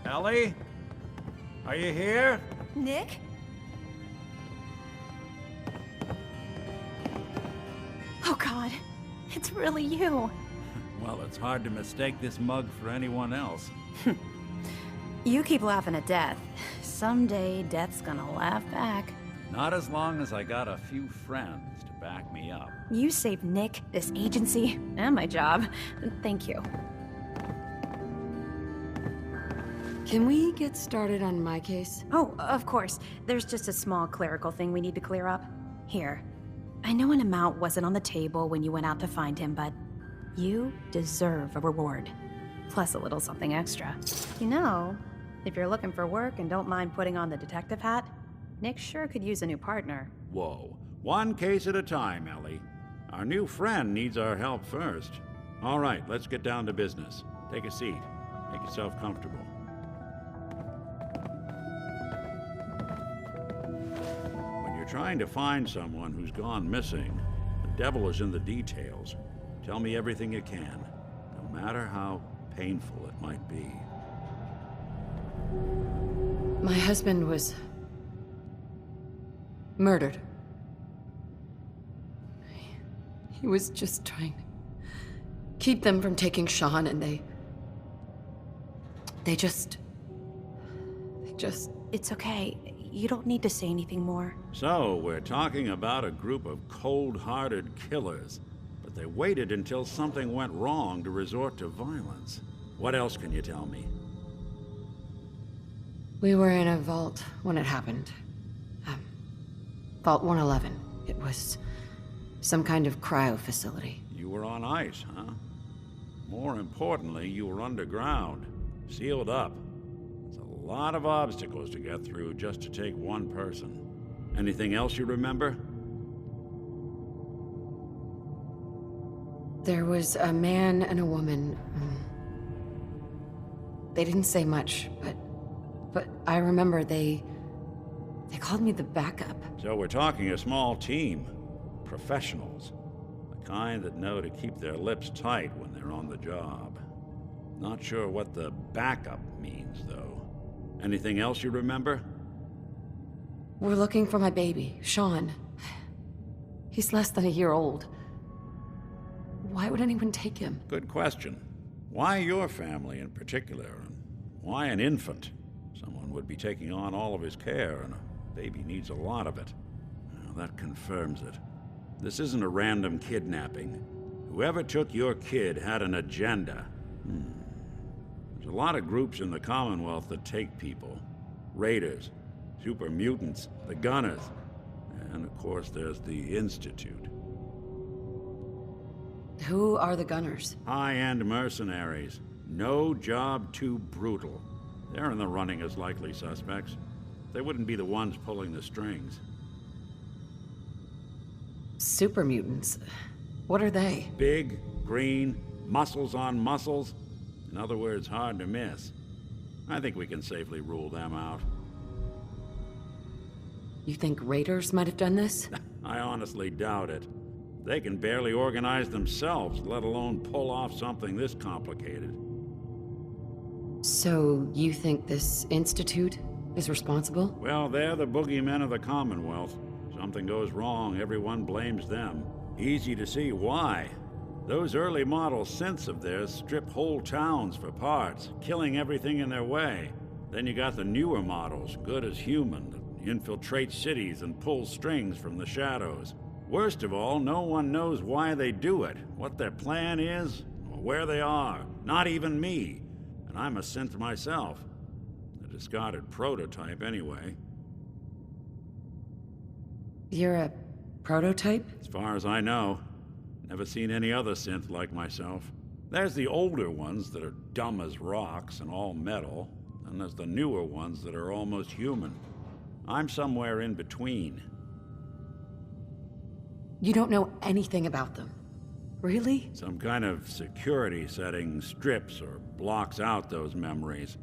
Ellie? Are you here? Nick? Oh God, it's really you. Well, it's hard to mistake this mug for anyone else. You keep laughing at death. Someday, death's gonna laugh back. Not as long as I got a few friends to back me up. You saved Nick, this agency, and my job. Thank you. Can we get started on my case? Oh, of course. There's just a small clerical thing we need to clear up. Here. I know an amount wasn't on the table when you went out to find him, but you deserve a reward. Plus a little something extra. You know, if you're looking for work and don't mind putting on the detective hat, Nick sure could use a new partner. Whoa. One case at a time, Ellie. Our new friend needs our help first. All right, let's get down to business. Take a seat. Make yourself comfortable. When you're trying to find someone who's gone missing, the devil is in the details. Tell me everything you can, no matter how painful it might be. My husband was murdered. He was just trying to keep them from taking Sean, and they just... It's okay. You don't need to say anything more. So, we're talking about a group of cold-hearted killers, but they waited until something went wrong to resort to violence. What else can you tell me? We were in a vault when it happened. Vault 111. It was some kind of cryo facility. You were on ice, huh? More importantly, you were underground, sealed up. There's a lot of obstacles to get through just to take one person. Anything else you remember? There was a man and a woman. They didn't say much, but I remember they called me the backup. So we're talking a small team. Professionals. The kind that know to keep their lips tight when they're on the job. Not sure what the backup means, though. Anything else you remember? We're looking for my baby, Sean. He's less than a year old. Why would anyone take him? Good question. Why your family in particular? And why an infant? Someone would be taking on all of his care, and a baby needs a lot of it. Well, that confirms it. This isn't a random kidnapping. Whoever took your kid had an agenda. There's a lot of groups in the Commonwealth that take people. Raiders, super mutants, the Gunners, and of course there's the Institute. Who are the Gunners? High-end mercenaries. No job too brutal. They're in the running as likely suspects. They wouldn't be the ones pulling the strings. Super mutants. What are they? Big, green, muscles on muscles. In other words, hard to miss. I think we can safely rule them out. You think raiders might have done this? I honestly doubt it. They can barely organize themselves, let alone pull off something this complicated. So, you think this Institute is responsible? Well, they're the boogeymen of the Commonwealth. Something goes wrong, everyone blames them. Easy to see why. Those early model synths of theirs strip whole towns for parts, killing everything in their way. Then you got the newer models, good as human, that infiltrate cities and pull strings from the shadows. Worst of all, no one knows why they do it, what their plan is, or where they are. Not even me. And I'm a synth myself. A discarded prototype, anyway. You're a prototype? As far as I know. Never seen any other synth like myself. There's the older ones that are dumb as rocks and all metal, and there's the newer ones that are almost human. I'm somewhere in between. You don't know anything about them. Really? Some kind of security setting strips or blocks out those memories.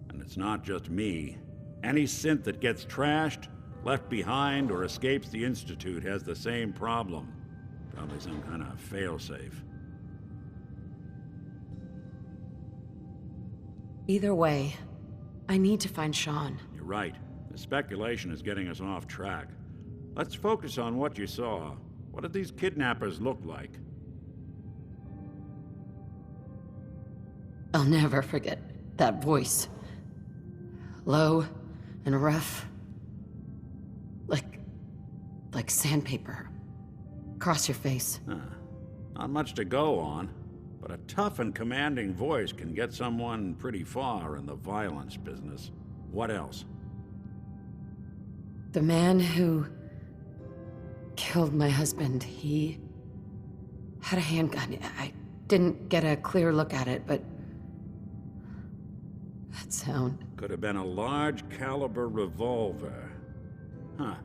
And it's not just me. Any synth that gets trashed, left behind, or escapes the Institute has the same problem. Probably some kind of failsafe. Either way, I need to find Sean. You're right. The speculation is getting us off track. Let's focus on what you saw. What did these kidnappers look like? I'll never forget that voice. Low and rough. Like sandpaper. Across your face. Not much to go on, but a tough and commanding voice can get someone pretty far in the violence business. What else? The man who killed my husband, he had a handgun. I didn't get a clear look at it, but that sound. Could have been a large caliber revolver. Huh.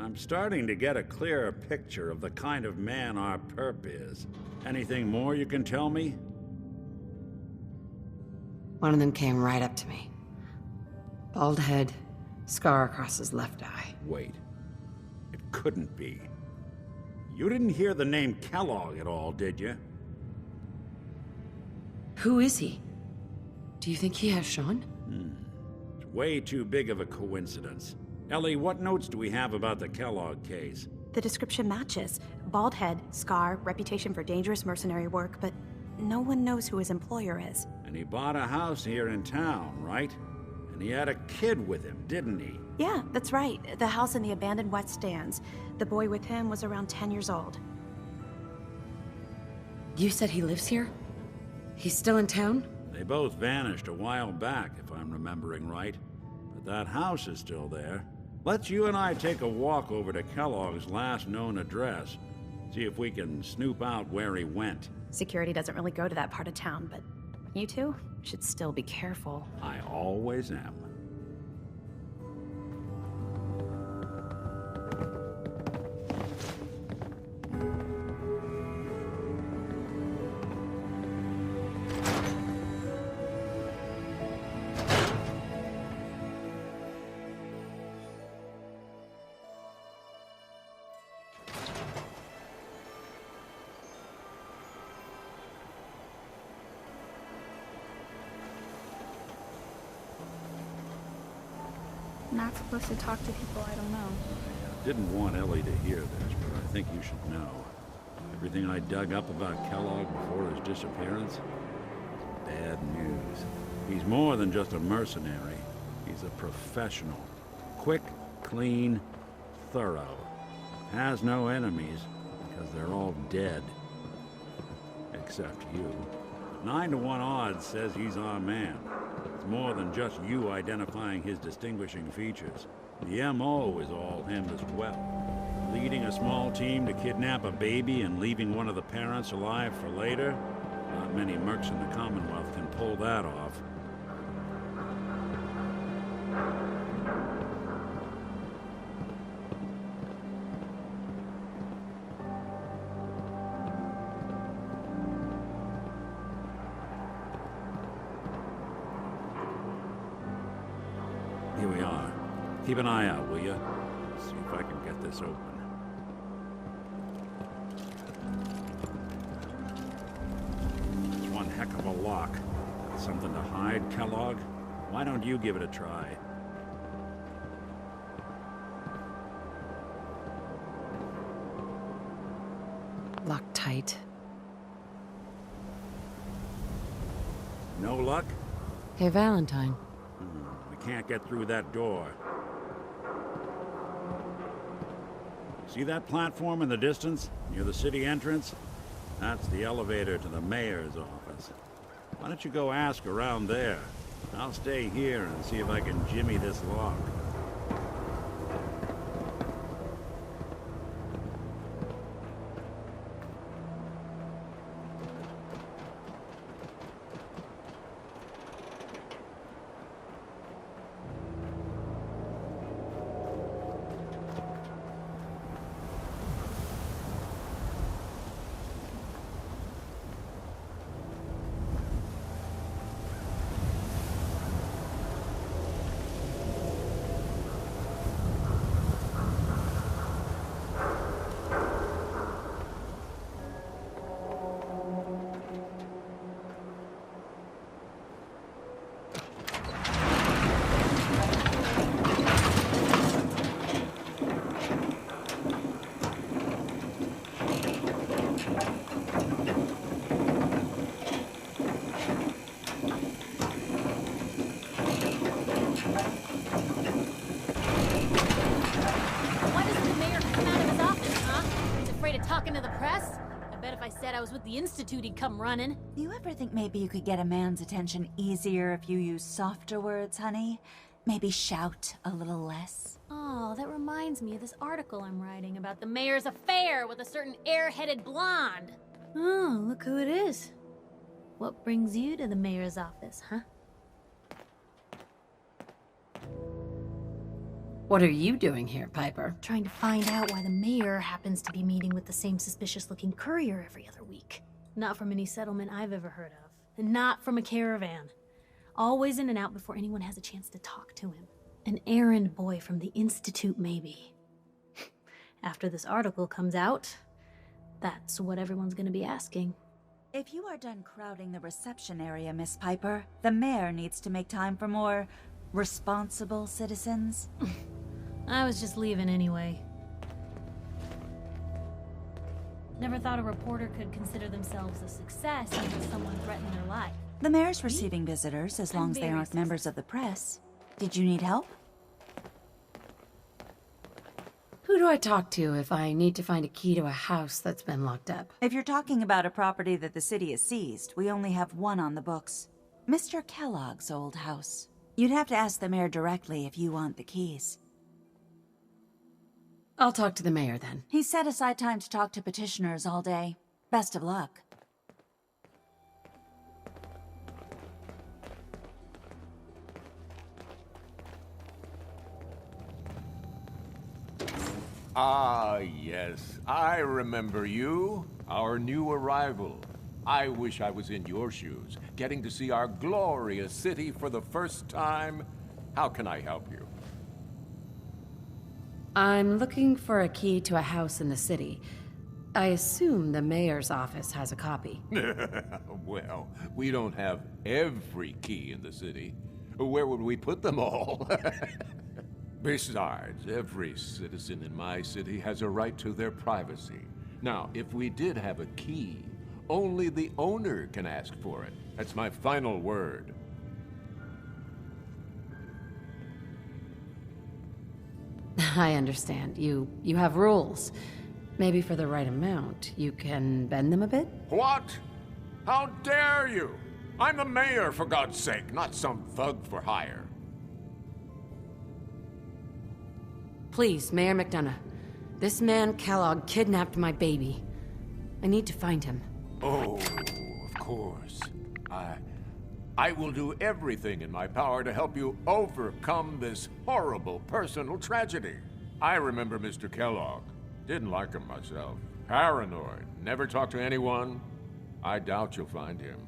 I'm starting to get a clearer picture of the kind of man our perp is. Anything more you can tell me? One of them came right up to me. Bald head, scar across his left eye. Wait. It couldn't be. You didn't hear the name Kellogg at all, did you? Who is he? Do you think he has Sean? It's way too big of a coincidence. Ellie, what notes do we have about the Kellogg case? The description matches. Bald head, scar, reputation for dangerous mercenary work, but no one knows who his employer is. And he bought a house here in town, right? And he had a kid with him, didn't he? Yeah, that's right. The house in the abandoned West Stands. The boy with him was around 10 years old. You said he lives here? He's still in town? They both vanished a while back, if I'm remembering right. But that house is still there. Let's you and I take a walk over to Kellogg's last known address. See if we can snoop out where he went. Security doesn't really go to that part of town, but you two should still be careful. I always am. Not supposed to talk to people I don't know. Didn't want Ellie to hear this, but I think you should know. Everything I dug up about Kellogg before his disappearance is bad news. He's more than just a mercenary. He's a professional. Quick, clean, thorough. Has no enemies because they're all dead. Except you. 9 to 1 odds says he's our man. It's more than just you identifying his distinguishing features. The MO is all him as well. Leading a small team to kidnap a baby and leaving one of the parents alive for later? Not many mercs in the Commonwealth can pull that off. Here we are. Keep an eye out, will you? See if I can get this open. It's one heck of a lock. Got something to hide, Kellogg? Why don't you give it a try? Locked tight. No luck? Hey, Valentine. We can't get through that door. See that platform in the distance, near the city entrance? That's the elevator to the mayor's office. Why don't you go ask around there? I'll stay here and see if I can jimmy this lock. was with the Institute he'd come running. Do you ever think maybe you could get a man's attention easier if you use softer words, honey? Maybe shout a little less? Oh, that reminds me of this article I'm writing about the mayor's affair with a certain airheaded blonde. Oh, look who it is. What brings you to the mayor's office, huh? What are you doing here, Piper? Trying to find out why the mayor happens to be meeting with the same suspicious-looking courier every other week. Not from any settlement I've ever heard of, and not from a caravan. Always in and out before anyone has a chance to talk to him. An errand boy from the Institute, maybe. After this article comes out, that's what everyone's gonna be asking. If you are done crowding the reception area, Miss Piper, the mayor needs to make time for more responsible citizens. I was just leaving anyway. Never thought a reporter could consider themselves a success until someone threatened their life. The mayor's receiving visitors as long as they aren't members of the press. Did you need help? Who do I talk to if I need to find a key to a house that's been locked up? If you're talking about a property that the city has seized, we only have one on the books. Mr. Kellogg's old house. You'd have to ask the mayor directly if you want the keys. I'll talk to the mayor then. He set aside time to talk to petitioners all day. Best of luck. Ah, yes. I remember you. Our new arrival. I wish I was in your shoes, getting to see our glorious city for the first time. How can I help you? I'm looking for a key to a house in the city. I assume the mayor's office has a copy. Well, we don't have every key in the city. Where would we put them all? Besides, every citizen in my city has a right to their privacy. Now, if we did have a key, only the owner can ask for it. That's my final word. I understand. You have rules. Maybe for the right amount, you can bend them a bit? What? How dare you? I'm the mayor, for God's sake, not some thug for hire. Please, Mayor McDonough. This man, Kellogg, kidnapped my baby. I need to find him. Oh, of course. I will do everything in my power to help you overcome this horrible personal tragedy. I remember Mr. Kellogg. Didn't like him myself. Paranoid. Never talked to anyone. I doubt you'll find him.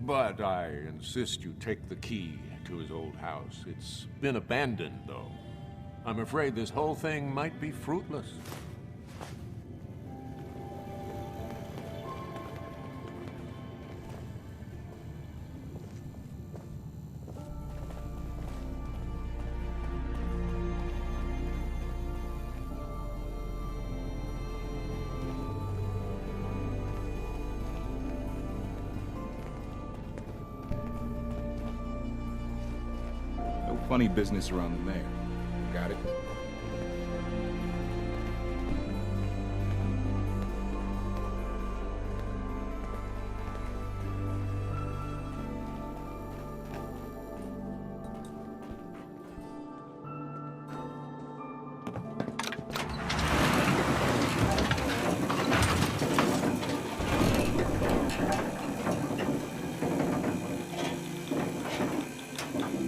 But I insist you take the key to his old house. It's been abandoned, though. I'm afraid this whole thing might be fruitless. No funny business around the mayor. Got it?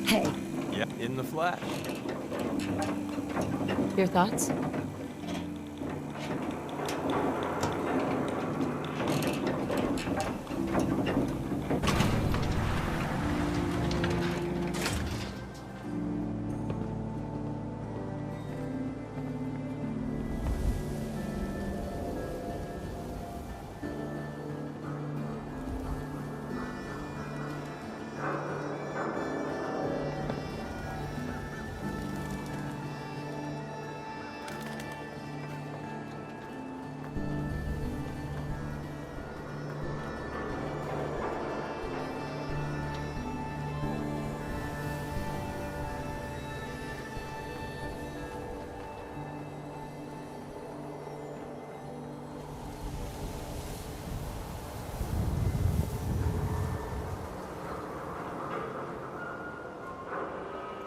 Hey, Yeah, in the flash. your thoughts?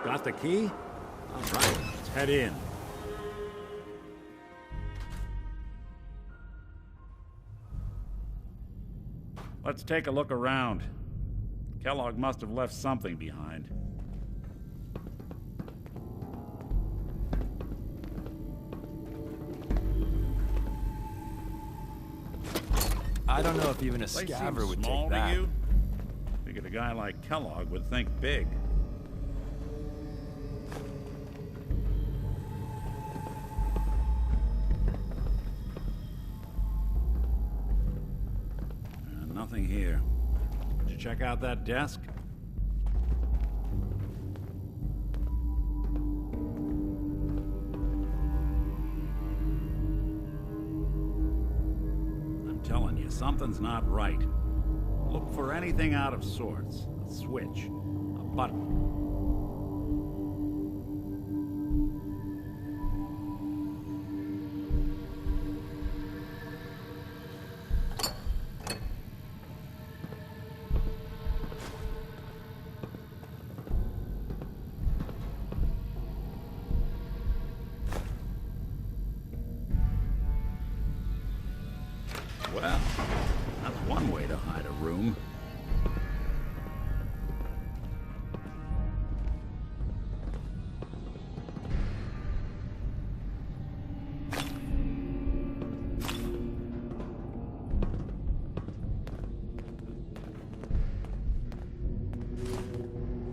Got the key? All right, let's head in. Let's take a look around. Kellogg must have left something behind. I don't know if even a Place scaver seems would small take that. to you? Figured a guy like Kellogg would think big. Nothing here. Did you check out that desk? I'm telling you, something's not right. Look for anything out of sorts. A switch, a button. Well, that's one way to hide a room.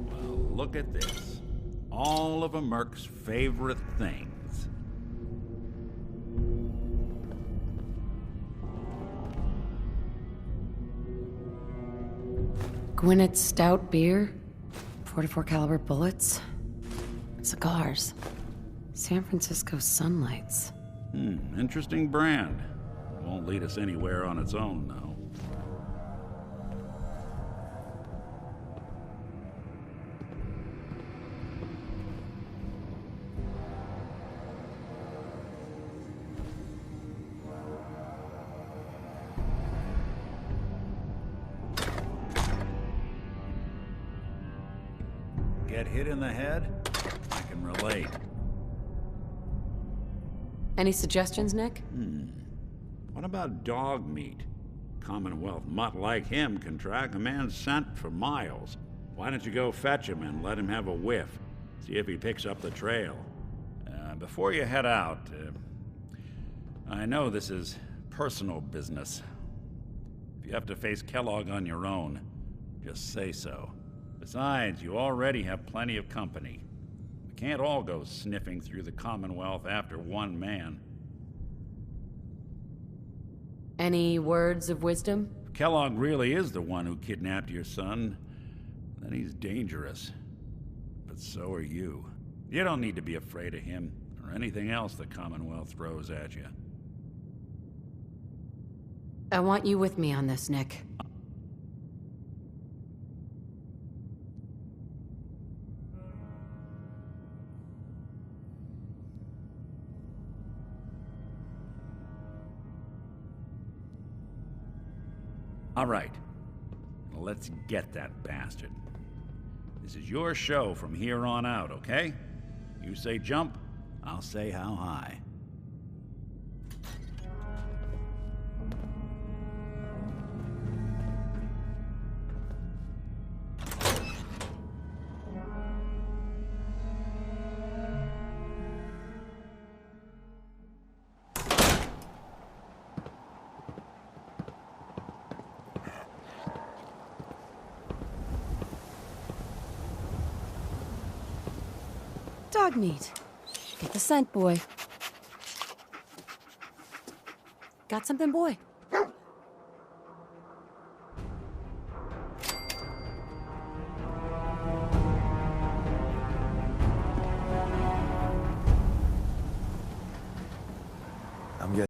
Well, look at this. All of a Merc's favorite things. Gwinnett Stout beer, 44 caliber bullets, cigars, San Francisco Sunlights. Interesting brand. Won't lead us anywhere on its own, though. Get hit in the head? I can relate. Any suggestions, Nick? What about dog meat? Commonwealth mutt like him can track a man's scent for miles. Why don't you go fetch him and let him have a whiff? See if he picks up the trail. Before you head out, I know this is personal business. If you have to face Kellogg on your own, just say so. Besides, you already have plenty of company. We can't all go sniffing through the Commonwealth after one man. Any words of wisdom? If Kellogg really is the one who kidnapped your son, then he's dangerous. But so are you. You don't need to be afraid of him or anything else the Commonwealth throws at you. I want you with me on this, Nick. All right, let's get that bastard. This is your show from here on out, okay? You say jump, I'll say how high. Dog meat. Get the scent, boy. Got something, boy?